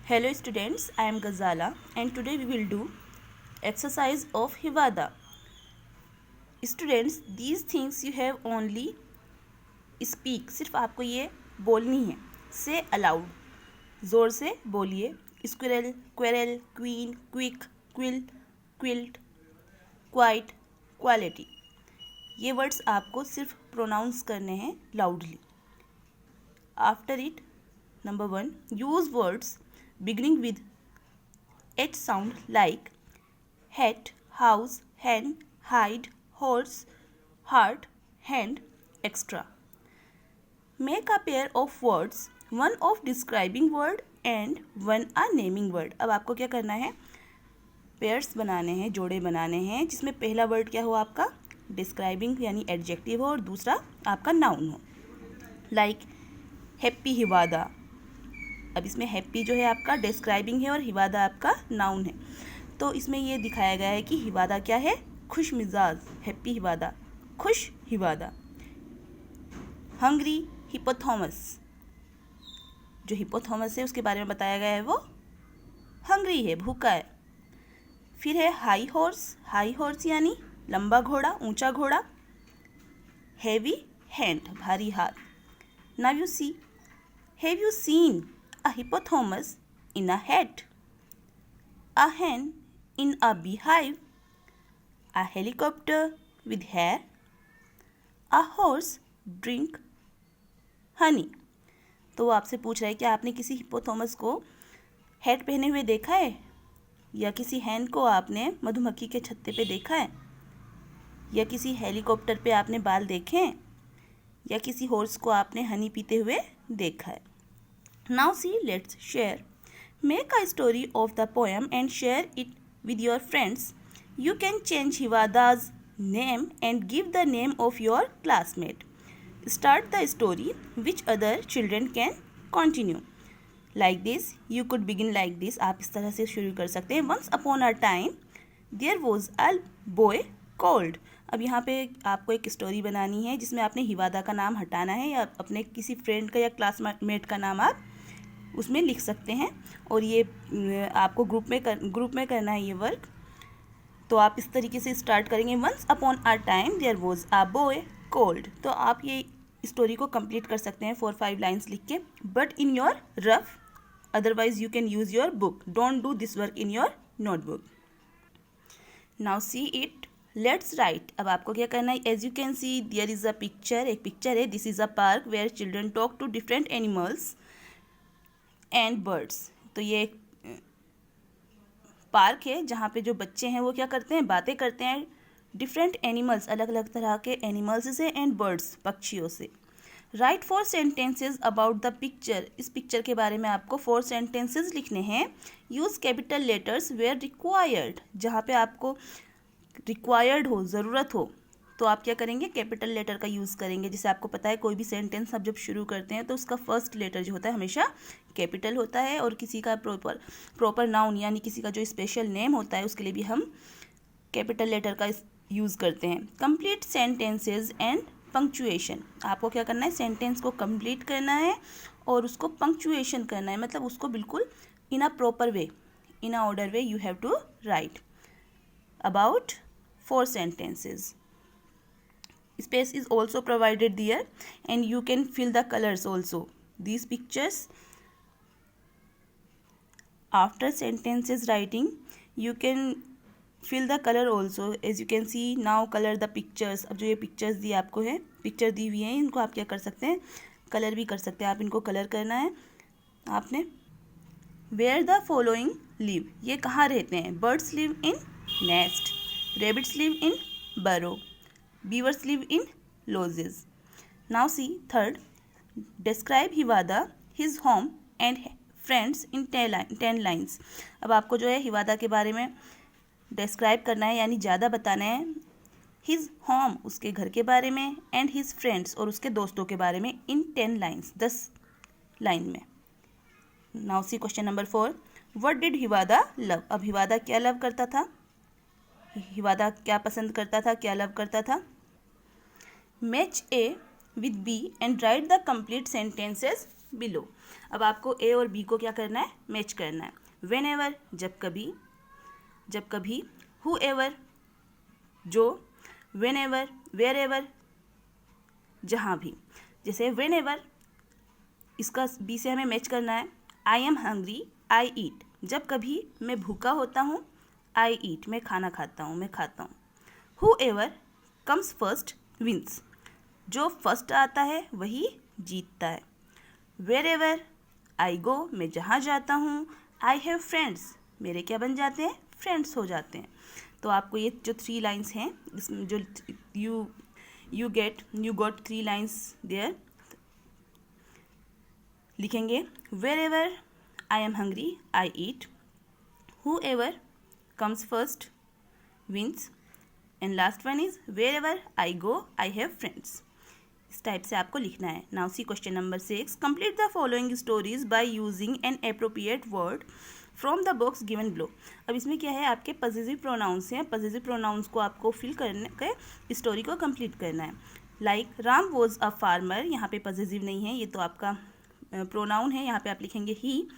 Hello students, I am Ghazala and today we will do exercise of Hivada. Students, these things you have only speak. सिर्फ आपको ये बोलनी है. Say aloud. ज़ोर से बोलिए. Squirrel, quarrel, queen, quick, quill, quilt, quiet, quality. ये words आपको सिर्फ प्रोनाउंस करने हैं loudly. After it, number 1, use words beginning with H sound like hat, house, hen, hide, horse, heart, hand, etc. Make a pair of words, one of describing word and one a naming word. अब आपको क्या करना है, pairs बनाने हैं, जोड़े बनाने हैं, जिसमें पहला वर्ड क्या हो आपका डिस्क्राइबिंग यानी एडजेक्टिव हो और दूसरा आपका नाउन हो. लाइक हैप्पी हिवादा. अब इसमें हैप्पी जो है आपका डिस्क्राइबिंग है और हिवादा आपका नाउन है. तो इसमें ये दिखाया गया है कि हिवादा क्या है, खुश मिजाज. हैप्पी हिवादा, खुश हिवादा. हंग्री हिपोथॉमस. जो हिपोथॉमस है उसके बारे में बताया गया है, वो हंग्री है, भूखा है. फिर है हाई हॉर्स. हाई हॉर्स यानी लंबा घोड़ा, ऊंचा घोड़ा. हैवी हैंड, भारी हाथ. Now you see, have you seen a hippopotamus in a hat, a hen in a beehive, a helicopter with hair, a horse drink honey. तो वो आपसे पूछ रहा है कि आपने किसी हिप्पोथोमस को हैट पहने हुए देखा है, या किसी हैन को आपने मधुमक्खी के छत्ते पे देखा है, या किसी हेलीकॉप्टर पे आपने बाल देखे हैं, या किसी हॉर्स को आपने हनी पीते हुए देखा है. Now see, let's share. Make a story of the poem and share it with your friends. You can change Hivada's name and give the name of your classmate. Start the story which other children can continue. Like this, you could begin like this. आप इस तरह से शुरू कर सकते हैं. Once upon a time, there was a boy called. अब यहाँ पे आपको एक स्टोरी बनानी है जिसमें आपने हिवादा का नाम हटाना है, या अपने किसी फ्रेंड का या क्लासमेट का नाम आप उसमें लिख सकते हैं. और ये आपको ग्रुप में करना है ये वर्क. तो आप इस तरीके से स्टार्ट करेंगे. Once upon a time there was a boy called. तो आप ये स्टोरी को कंप्लीट कर सकते हैं 4-5 लाइन्स लिख के, but in your rough. Otherwise you can use your book. Don't do this work in your notebook. Now see it. Let's write. अब आपको क्या करना है, as you can see there is a picture. एक picture है. This is a park where children talk to different animals and birds. तो ये एक पार्क है जहाँ पे जो बच्चे हैं वो क्या करते हैं, बातें करते हैं डिफरेंट एनिमल्स, अलग अलग तरह के एनिमल्स से, एंड बर्ड्स, पक्षियों से. Write 4 sentences about the picture. इस पिक्चर के बारे में आपको 4 सेंटेंसेज लिखने हैं. Use capital letters where required. जहाँ पे आपको रिक्वायर्ड हो, ज़रूरत हो, तो आप क्या करेंगे, कैपिटल लेटर का यूज़ करेंगे. जैसे आपको पता है कोई भी सेंटेंस आप जब शुरू करते हैं तो उसका फर्स्ट लेटर जो होता है हमेशा कैपिटल होता है, और किसी का प्रॉपर नाउन यानी किसी का जो स्पेशल नेम होता है उसके लिए भी हम कैपिटल लेटर का यूज़ करते हैं. Complete sentences and punctuation. आपको क्या करना है, सेंटेंस को कंप्लीट करना है और उसको पंक्चुएशन करना है. मतलब उसको बिल्कुल in a proper way, in a order way you have to write about 4 sentences. Space is also provided there and you can fill the colors also. These pictures, after sentences writing, you can fill the color also. As you can see, now color the pictures. अब जो ये pictures दी आपको है, picture दी हुई है, इनको आप क्या कर सकते हैं, कलर भी कर सकते हैं. आप इनको कलर करना है आपने. Where the following live. ये कहाँ रहते हैं. Birds live in nest. Rabbits live in burrow. Beavers live in lodges. Now see, third, describe Hivada, his home and friends in 10 lines. अब आपको जो है हिवादा के बारे में डिस्क्राइब करना है, यानी ज़्यादा बताना है. हिज होम, उसके घर के बारे में, एंड हिज फ्रेंड्स, और उसके दोस्तों के बारे में, इन 10 लाइन्स, 10 लाइन में. Now C question number 4. What did हिवादा लव. अब हिवादा क्या लव करता था, हिवादा क्या पसंद करता था, क्या लव करता था. Match A with B and write the complete sentences below. अब आपको ए और बी को क्या करना है, मैच करना है। वेन एवर जब कभी, हु एवर जो, वेन एवर वेर एवर जहाँ भी। जैसे वेन एवर इसका बी से हमें मैच करना है। आई एम हंग्री आई ईट, जब कभी मैं भूखा होता हूँ, आई ईट मैं खाना खाता हूँ, मैं खाता हूँ। Whoever comes first wins, जो फर्स्ट आता है वही जीतता है। वेर एवर आई गो, मैं जहाँ जाता हूँ, आई हैव फ्रेंड्स, मेरे क्या बन जाते हैं, फ्रेंड्स हो जाते हैं। तो आपको ये जो 3 लाइन्स हैं, इसमें जो you got 3 lines there, लिखेंगे wherever I am hungry I eat, whoever comes first wins, and last one is wherever I go I have friends। इस टाइप से आपको लिखना है। Now see question number 6, complete the following stories by using N appropriate word from the box given below. अब इसमें क्या है, आपके पॉसेसिव प्रोनाउंस हैं। पॉसेसिव प्रोनाउंस को आपको फिल करने के स्टोरी को कंप्लीट करना है। Like Ram was a farmer, यहाँ पे पॉसेसिव नहीं है, ये तो आपका प्रोनाउन है। यहाँ पे आप लिखेंगे ही,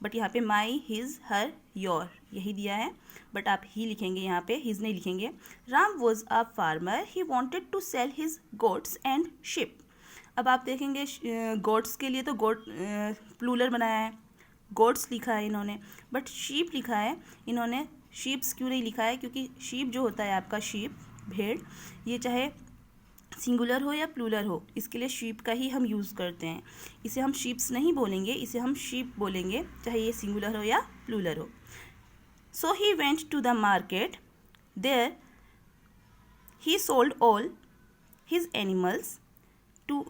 बट यहाँ पे माई, हिज, हर, योर यही दिया है, बट आप ही लिखेंगे, यहाँ पे हिज नहीं लिखेंगे। Ram was a farmer, he wanted to sell his goats and sheep. अब आप देखेंगे गोट्स के लिए तो गोट प्लूरल बनाया है, गोट्स लिखा है इन्होंने, बट शीप लिखा है इन्होंने। शीप्स क्यों नहीं लिखा है, क्योंकि शीप जो होता है आपका, शीप भेड़, ये चाहे सिंगुलर हो या प्लूरल हो, इसके लिए शीप का ही हम यूज़ करते हैं। इसे हम शीप्स नहीं बोलेंगे, इसे हम शीप बोलेंगे, चाहे ये सिंगुलर हो या प्लूरल हो। So he went to the market, there he sold all his animals to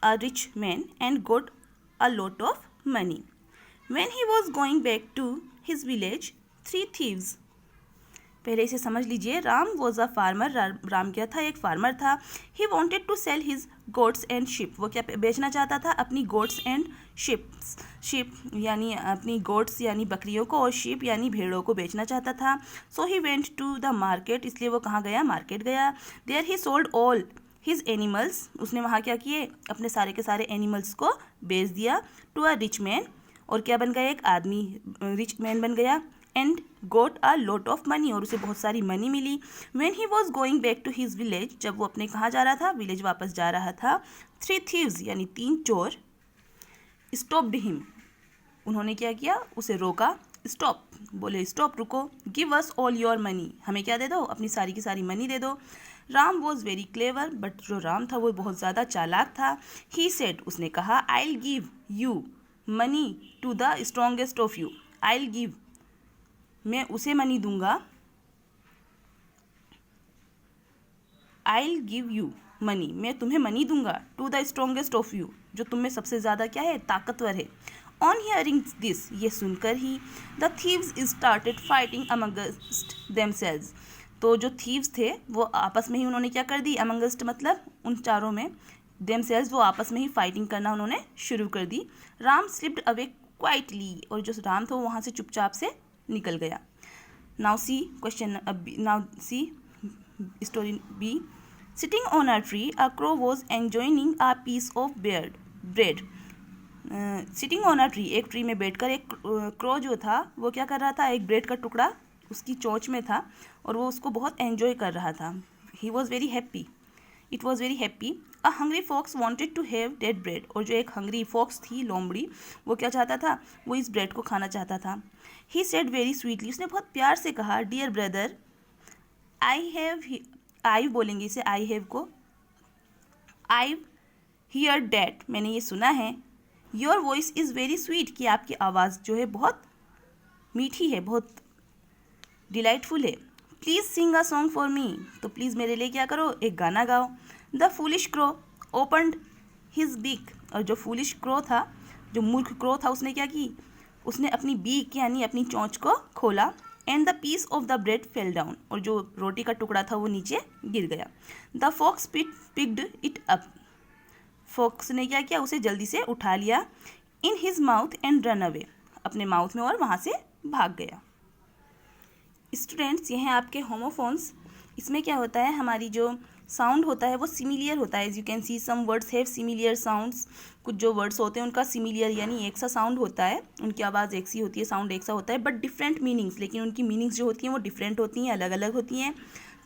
a rich man and got a lot of money. When he was going back to his village, 3 thieves। पहले इसे समझ लीजिए। Ram was a farmer, Ram क्या था, एक farmer था। He wanted to sell his goats and sheep, वो क्या बेचना चाहता था, अपनी गोट्स एंड शिप्स। शिप यानी अपनी गोट्स यानी बकरियों को, और शिप यानी भेड़ों को बेचना चाहता था। So he went to the market, इसलिए वो कहाँ गया, मार्केट गया। There he sold all his animals, उसने वहाँ क्या किए, अपने सारे के सारे एनिमल्स को बेच दिया। टू अ रिच मैन, और क्या बन गया, एक आदमी, रिच मैन बन गया। And got a lot of money, और उसे बहुत सारी मनी मिली। When he was going back to his village, जब वो अपने कहाँ जा रहा था, विलेज वापस जा रहा था। 3 थीव्स यानी 3 चोर स्टॉप्ड हिम, उन्होंने क्या किया, उसे रोका। स्टॉप बोले, स्टॉप रुको। Give us all your money, हमें क्या दे दो, अपनी सारी की सारी मनी दे दो। Ram was very clever, but जो राम था वो बहुत ज़्यादा चालाक था। ही सेड, उसने कहा, I will give you money to the strongest of you. I will give, मैं उसे मनी दूंगा, I will give you money, मैं तुम्हें मनी दूंगा, to the strongest of you, जो तुम में सबसे ज़्यादा क्या है, ताकतवर है। ऑन हियरिंग दिस, ये सुनकर ही, the thieves started fighting amongst themselves, तो जो थीव्स थे वो आपस में ही उन्होंने क्या कर दी, अमंगस्ट मतलब उन चारों में, देमसेल्व्स वो आपस में ही फाइटिंग करना उन्होंने शुरू कर दी। राम स्लिप्ड अवे क्वाइटली, और जो राम था वो वहाँ से चुपचाप से निकल गया। Now C question, now see story B. Sitting on a tree, a crow was enjoying a piece of bread. Sitting on a tree, एक ट्री में बैठकर एक क्रो जो था वो क्या कर रहा था, एक ब्रेड का टुकड़ा उसकी चोंच में था और वो उसको बहुत एंजॉय कर रहा था। He was very happy, it was very happy. A hungry fox wanted to have that bread, और जो एक हंग्री फॉक्स थी, लोमड़ी, वो क्या चाहता था, वो इस ब्रेड को खाना चाहता था। ही सेड वेरी स्वीटली, उसने बहुत प्यार से कहा, डियर ब्रदर, आई हैव, आई बोलेंगे इसे, आई हैव को, आई हियर डैट, मैंने ये सुना है, your voice is very sweet, कि आपकी आवाज़ जो है बहुत मीठी है, बहुत डिलाइटफुल है। Please sing a song for me, तो प्लीज़ मेरे लिए क्या करो, एक गाना गाओ। The foolish crow opened his beak, और जो फूलिश क्रो था, जो मूर्ख क्रो था, उसने क्या की, उसने अपनी बीक यानी अपनी चोंच को खोला। And the piece of the bread fell down, और जो रोटी का टुकड़ा था वो नीचे गिर गया। The fox picked it up, fox ने क्या किया, उसे जल्दी से उठा लिया। In his mouth and run away, अपने माउथ में, और वहाँ से भाग गया। स्टूडेंट्स, ये हैं आपके होमोफोन्स। इसमें क्या होता है, हमारी जो साउंड होता है वो सिमिलियर होता है, as you can see some words have similar sounds, कुछ जो वर्ड्स होते हैं उनका सिमिलियर यानी एक सा साउंड होता है, उनकी आवाज़ एक सी होती है, साउंड एक सा होता है, बट डिफरेंट मीनिंग्स, लेकिन उनकी मीनिंग्स जो होती हैं वो डिफरेंट होती हैं, अलग अलग होती हैं।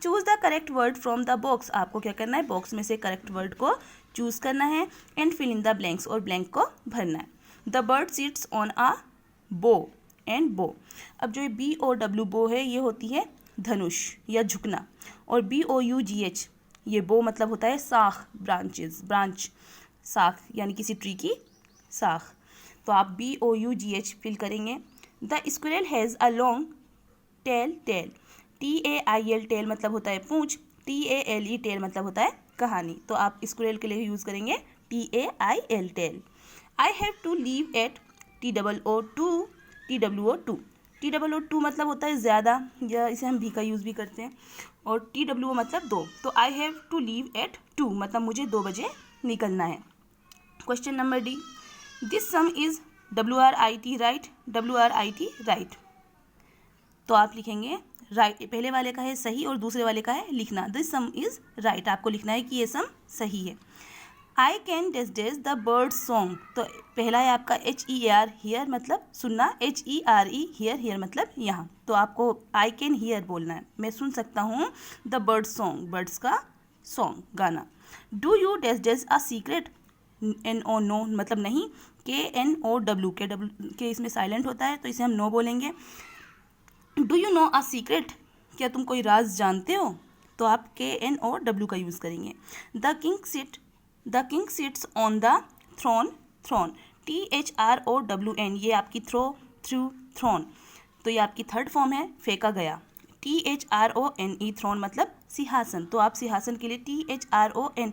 Choose the correct word from the box, आपको क्या करना है, बॉक्स में से करेक्ट वर्ड को चूज़ करना है, and fill in the blanks, और ब्लैंक को भरना है। The bird sits on a bough and बो, अब जो BOW बो है ये होती है धनुष या झुकना, और BOUGH ये बो मतलब होता है साख, ब्रांच, साख यानी किसी ट्री की साख, तो आप BOUGH फिल करेंगे। The squirrel has a long tail, TAIL tail मतलब होता है पूंछ, TALE टेल मतलब होता है कहानी, तो आप स्क्विरल के लिए यूज़ करेंगे TAIL tail. I have to leave at TOO2 मतलब होता है ज़्यादा, या इसे हम भी का यूज़ भी करते हैं, और TWO मतलब 2, तो I have to leave at 2 मतलब मुझे 2 बजे निकलना है। Question number D, this sum is WRIT right, तो आप लिखेंगे राइट, पहले वाले का है सही और दूसरे वाले का है लिखना, दिस सम इज़ राइट, आपको लिखना है कि ये सम सही है। I can dash the bird song, तो पहला है आपका HEAR हियर मतलब सुनना, HERE हियर मतलब यहाँ, तो आपको आई कैन हियर बोलना है, मैं सुन सकता हूँ द बर्ड सॉन्ग, बर्ड्स का सॉन्ग गाना। Do you dash a secret, NO no मतलब नहीं, KNOW के इसमें साइलेंट होता है तो इसे हम नो बोलेंगे। Do you know a secret, क्या तुम कोई राज जानते हो, तो आप KNOW का यूज़ करेंगे। The king sits on the throne, THROWN ये आपकी थ्रोन, तो ये आपकी थर्ड फॉर्म है फेंका गया। THRONE थ्रोन मतलब सिंहासन, तो आप सिंहासन के लिए THRONE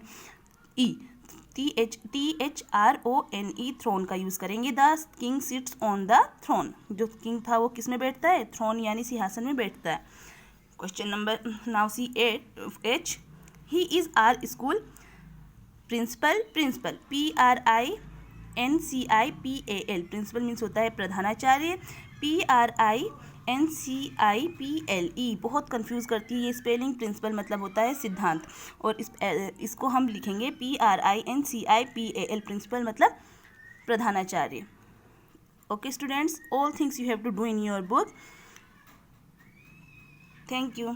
थ्रोन का यूज़ करेंगे। The king sits on the throne, जो किंग था वो किस में बैठता है, थ्रोन यानी सिंहासन में बैठता है। Question number now see H, he is our school principal, PRINCIPAL, principal means होता है प्रधानाचार्य, PRINCIPLE बहुत कंफ्यूज करती है ये स्पेलिंग, प्रिंसिपल मतलब होता है सिद्धांत, और इसको हम लिखेंगे PRINCIPAL, प्रिंसिपल मतलब प्रधानाचार्य। Okay students, all things you have to do in your book. Thank you.